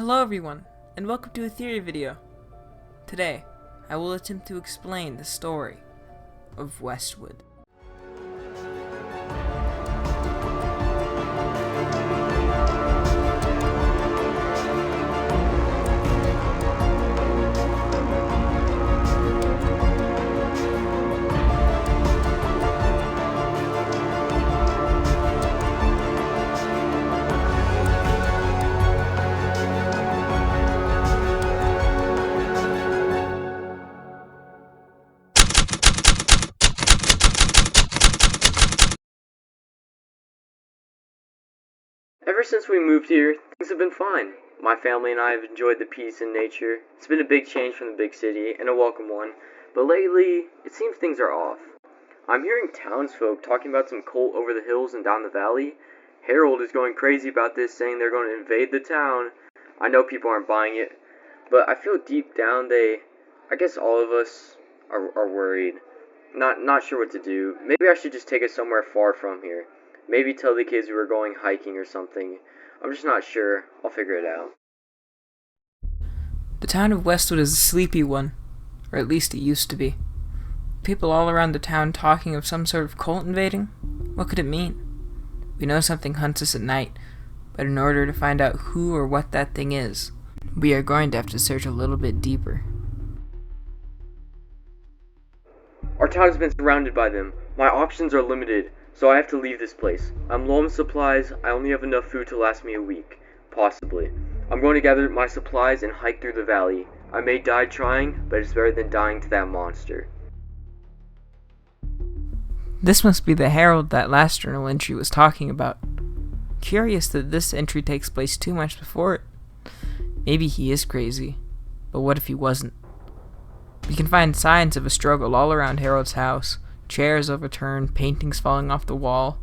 Hello everyone, and welcome to a theory video. Today, I will attempt to explain the story of Westwood. Ever since we moved here, things have been fine. My family and I have enjoyed the peace and nature. It's been a big change from the big city, and a welcome one, but lately, it seems things are off. I'm hearing townsfolk talking about some cult over the hills and down the valley. Harold is going crazy about this, saying they're going to invade the town. I know people aren't buying it, but I feel deep down I guess all of us are worried. Not sure what to do. Maybe I should just take us somewhere far from here. Maybe tell the kids we were going hiking or something. I'm just not sure. I'll figure it out. The town of Westwood is a sleepy one, or at least it used to be. People all around the town talking of some sort of cult invading? What could it mean? We know something hunts us at night, but in order to find out who or what that thing is, we are going to have to search a little bit deeper. Our town has been surrounded by them. My options are limited, so I have to leave this place. I'm low on supplies. I only have enough food to last me a week. Possibly. I'm going to gather my supplies and hike through the valley. I may die trying, but it's better than dying to that monster. This must be the Herald that last journal entry was talking about. Curious that this entry takes place 2 months before it. Maybe he is crazy, but what if he wasn't? We can find signs of a struggle all around Harold's house. Chairs overturned, paintings falling off the wall.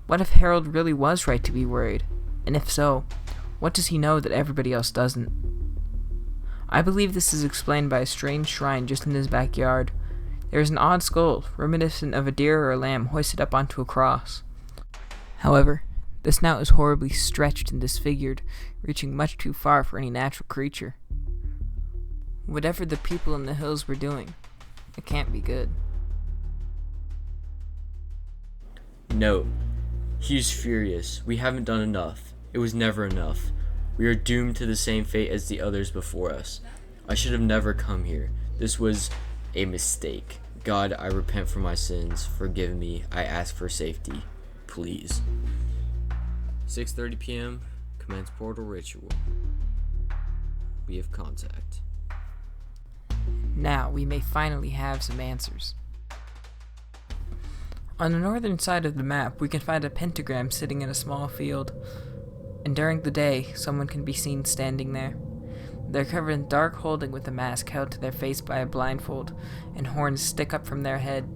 What if Harold really was right to be worried? And if so, what does he know that everybody else doesn't? I believe this is explained by a strange shrine just in his backyard. There is an odd skull, reminiscent of a deer or a lamb, hoisted up onto a cross. However, the snout is horribly stretched and disfigured, reaching much too far for any natural creature. Whatever the people in the hills were doing, it can't be good. Note, he's furious. We haven't done enough. It was never enough. We are doomed to the same fate as the others before us. I should have never come here. This was a mistake. God, I repent for my sins. Forgive me. I ask for safety. Please. 6:30 p.m. Commence portal ritual. We have contact. Now we may finally have some answers. On the northern side of the map, we can find a pentagram sitting in a small field, and during the day, someone can be seen standing there. They're covered in dark clothing with a mask held to their face by a blindfold, and horns stick up from their head,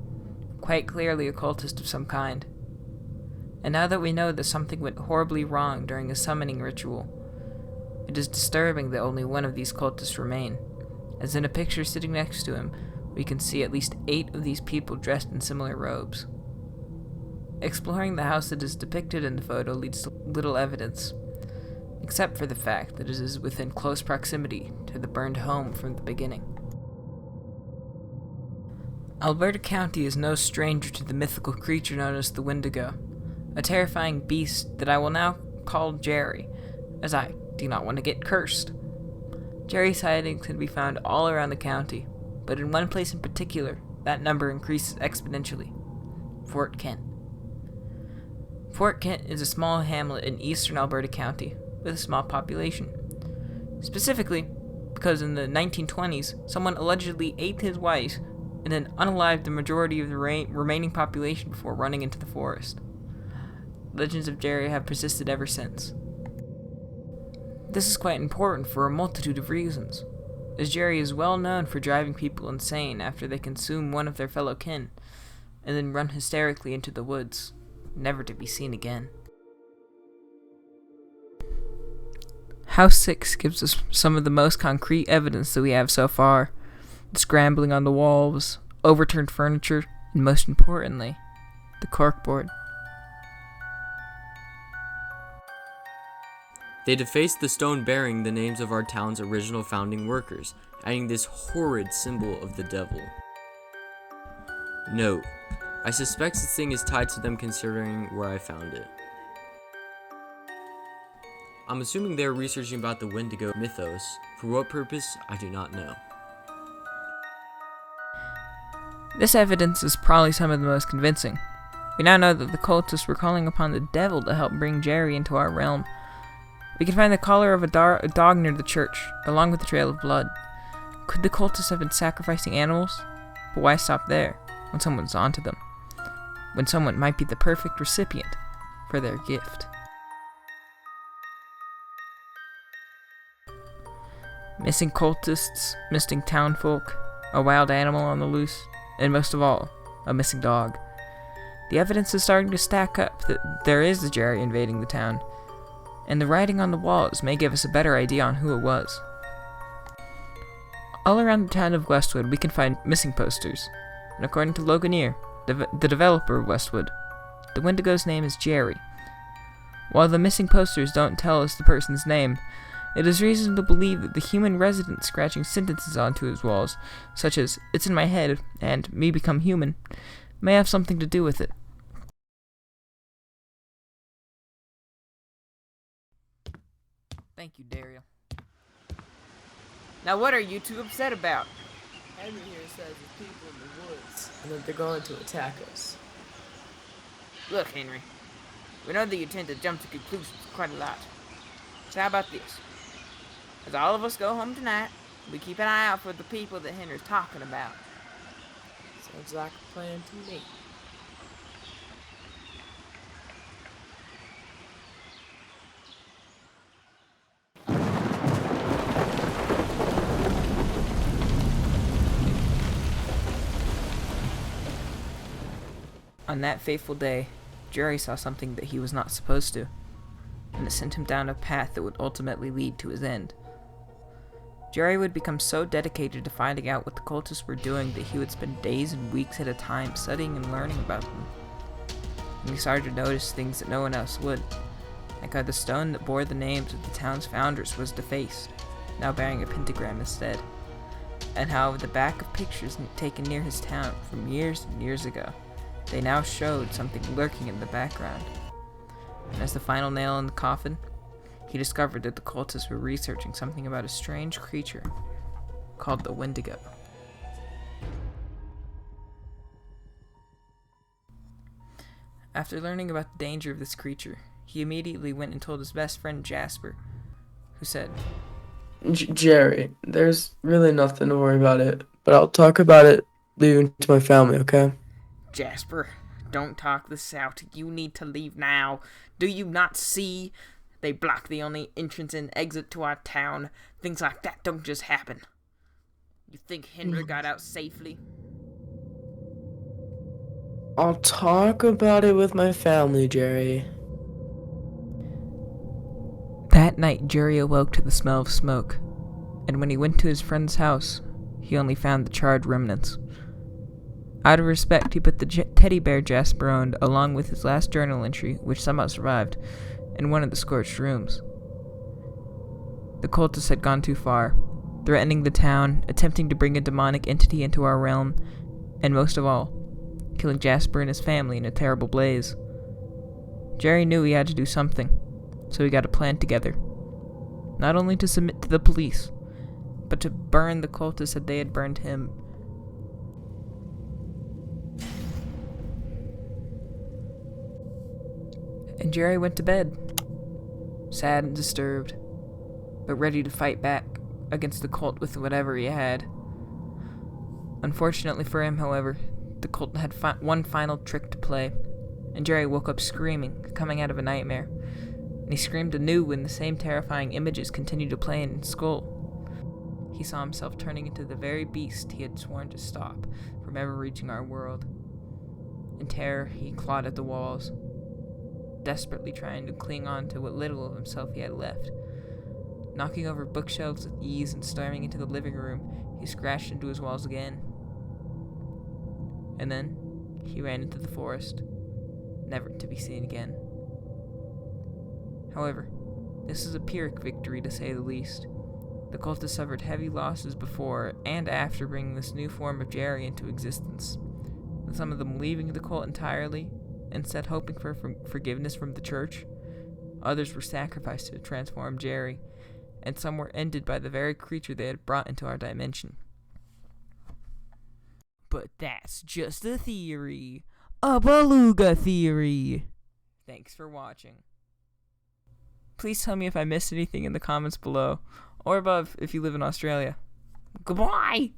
quite clearly a cultist of some kind. And now that we know that something went horribly wrong during a summoning ritual, it is disturbing that only one of these cultists remain, as in a picture sitting next to him, we can see at least 8 of these people dressed in similar robes. Exploring the house that is depicted in the photo leads to little evidence, except for the fact that it is within close proximity to the burned home from the beginning. Alberta County is no stranger to the mythical creature known as the Wendigo, a terrifying beast that I will now call Jerry, as I do not want to get cursed. Jerry sightings can be found all around the county, but in one place in particular, that number increases exponentially: Fort Kent. Fort Kent is a small hamlet in eastern Alberta County with a small population. Specifically, because in the 1920s, someone allegedly ate his wife and then unalived the majority of the remaining population before running into the forest. Legends of Jerry have persisted ever since. This is quite important for a multitude of reasons, as Jerry is well known for driving people insane after they consume one of their fellow kin, and then run hysterically into the woods, never to be seen again. House 6 gives us some of the most concrete evidence that we have so far: the scrambling on the walls, overturned furniture, and most importantly, the corkboard. They defaced the stone bearing the names of our town's original founding workers, adding this horrid symbol of the devil. Note: I suspect this thing is tied to them considering where I found it. I'm assuming they're researching about the Wendigo mythos. For what purpose, I do not know. This evidence is probably some of the most convincing. We now know that the cultists were calling upon the devil to help bring Jerry into our realm. We can find the collar of a dog near the church, along with the trail of blood. Could the cultists have been sacrificing animals? But why stop there, when someone's onto them? When someone might be the perfect recipient for their gift. Missing cultists, missing townfolk, a wild animal on the loose, and most of all, a missing dog. The evidence is starting to stack up that there is a Jerry invading the town, and the writing on the walls may give us a better idea on who it was. All around the town of Westwood we can find missing posters, and according to Logonier, the developer of Westwood, the Wendigo's name is Jerry. While the missing posters don't tell us the person's name, it is reason to believe that the human resident scratching sentences onto his walls, such as, "It's in my head," and "Me become human," may have something to do with it. Thank you, Daryl. Now what are you two upset about? Henry here says there's people in the woods, and that they're going to attack us. Look, Henry, we know that you tend to jump to conclusions quite a lot. So how about this? As all of us go home tonight, we keep an eye out for the people that Henry's talking about. Sounds like a plan to me. On that fateful day, Jerry saw something that he was not supposed to, and it sent him down a path that would ultimately lead to his end. Jerry would become so dedicated to finding out what the cultists were doing that he would spend days and weeks at a time studying and learning about them. And he started to notice things that no one else would, like how the stone that bore the names of the town's founders was defaced, now bearing a pentagram instead, and how the back of pictures taken near his town from years and years ago, they now showed something lurking in the background. And as the final nail in the coffin, he discovered that the cultists were researching something about a strange creature called the Wendigo. After learning about the danger of this creature, he immediately went and told his best friend Jasper, who said, Jerry, there's really nothing to worry about it, but I'll talk about it leaving to my family, okay? "Jasper, don't talk this out. You need to leave now. Do you not see? They block the only entrance and exit to our town. Things like that don't just happen. You think Henry got out safely?" I'll talk about it with my family, Jerry. That night, Jerry awoke to the smell of smoke, and when he went to his friend's house, he only found the charred remnants. Out of respect, he put the teddy bear Jasper owned, along with his last journal entry, which somehow survived, in one of the scorched rooms. The cultists had gone too far, threatening the town, attempting to bring a demonic entity into our realm, and most of all, killing Jasper and his family in a terrible blaze. Jerry knew he had to do something, so he got a plan together. Not only to submit to the police, but to burn the cultists as they had burned him. And Jerry went to bed, sad and disturbed, but ready to fight back against the cult with whatever he had. Unfortunately for him, however, the cult had one final trick to play, and Jerry woke up screaming, coming out of a nightmare, and he screamed anew when the same terrifying images continued to play in his skull. He saw himself turning into the very beast he had sworn to stop from ever reaching our world. In terror, he clawed at the walls, desperately trying to cling on to what little of himself he had left. Knocking over bookshelves with ease and storming into the living room, he scratched into his walls again. And then, he ran into the forest, never to be seen again. However, This is a Pyrrhic victory, to say the least. The cult has suffered heavy losses before and after bringing this new form of Jerry into existence, with some of them leaving the cult entirely, instead hoping for forgiveness from the church. Others were sacrificed to transform Jerry, and some were ended by the very creature they had brought into our dimension. But that's just a theory. A beluga theory. Thanks for watching. Please tell me if I missed anything in the comments below, or above if you live in Australia. Goodbye!